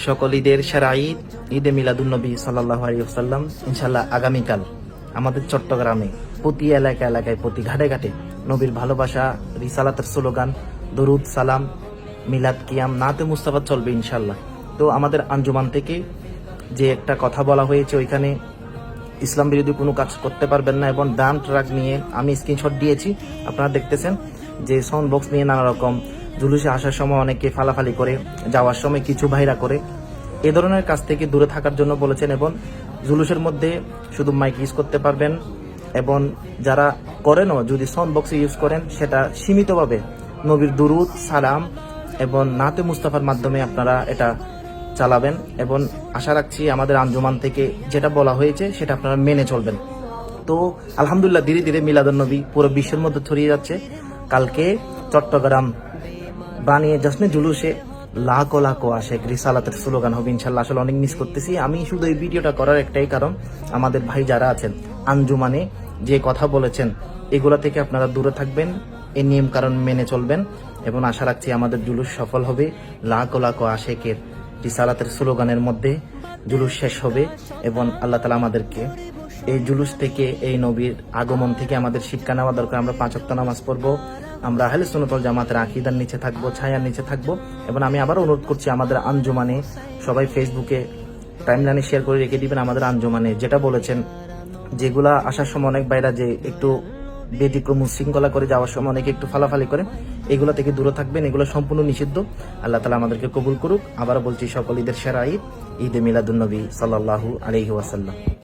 সকল ঈদের সেরা ঈদ, ঈদে মিলাদুন্নবী সাল্লাল্লাহু আলাইহি ওয়াসাল্লাম। ইনশাআল্লাহ আগামীকাল আমাদের চট্টগ্রামে প্রতি এলাকায় প্রতি ঘাটে ঘাটে নবীর ভালোবাসা, রিসালাতের স্লোগান, দরুদ সালাম, মিলাদ কিয়াম, নাতে মুস্তাফা চলবে ইনশাআল্লাহ। তো আমাদের আঞ্জুমান থেকে যে একটা কথা বলা হয়েছে, ওইখানে ইসলাম বিরোধী কোনো কাজ করতে পারবেন না, এবং ডান ট্রাক নিয়ে আমি স্ক্রিনশট দিয়েছি, আপনারা দেখতেছেন যে সাউন্ড বক্স নিয়ে নানা রকম জুলুসে আসার সময় অনেকে ফালাফালি করে, যাওয়ার সময় কিছু ভাইরা করে, এ ধরনের কাজ থেকে দূরে থাকার জন্য বলেছেন। এবং জুলুসের মধ্যে শুধু মাইক ইউজ করতে পারবেন, এবং যারা করেনও যদি সাউন্ড বক্স ইউজ করেন সেটা সীমিতভাবে নবীর দুরুদ সালাম এবং নাতে মুস্তাফার মাধ্যমে আপনারা এটা চালাবেন। এবং আশা রাখছি আমাদের আঞ্জুমান থেকে যেটা বলা হয়েছে সেটা আপনারা মেনে চলবেন। তো আলহামদুলিল্লাহ ধীরে ধীরে মিলাদুন্নবী পুরো বিশ্বের মধ্যে ছড়িয়ে যাচ্ছে। কালকে চট্টগ্রাম বানিয়ে জশ্নে জুলুসে লাখো লাখো আশেক রিসালাতের স্লোগান হবে ইনশাল্লাহ। আসলে অনেক মিস করতেছি আমি। শুধু এই ভিডিওটা করার একটাই কারণ, আমাদের ভাই যারা আছেন আঞ্জুমানে যে কথা বলেছেন এগুলা থেকে আপনারা দূরে থাকবেন, এই নিয়ম কারণ মেনে চলবেন, এবং আশা রাখছি আমাদের জুলুস সফল হবে। লাখো লাখো আশেকের রিসালাতের স্লোগানের মধ্যে জুলুস শেষ হবে, এবং আল্লাহ তাআলা আমাদেরকে এই জুলুস থেকে, এই নবীর আগমন থেকে আমাদের শিক্ষা নেওয়া দরকার। আমরা 5 ওয়াক্ত নামাজ পড়বো, আমরা আহলে সুন্নাত ওয়াল জামাতের আকীদার নিচে থাকবো, ছায়ার নিচে থাকবো। এবং আমি আবার অনুরোধ করছি আমাদের আঞ্জুমানে সবাই ফেসবুকে টাইমলাইনে শেয়ার করে রেখে দিবেন। আমাদের আঞ্জুমানে যেটা বলেছেন, যেগুলা আসার সময় অনেক বাইরা যে একটু ব্যতিক্রম উশৃঙ্খলা করে যাওয়ার সময় অনেকে একটু ফালাফালি করেন, এগুলো থেকে দূরে থাকবেন, এগুলো সম্পূর্ণ নিষিদ্ধ। আল্লাহ তাআলা আমাদেরকে কবুল করুক। আবারও বলছি সকল ঈদের সেরা ঈদ, ঈদে মিলাদুন্নবী সাল্লাল্লাহু আলাইহি ওয়াসাল্লাম।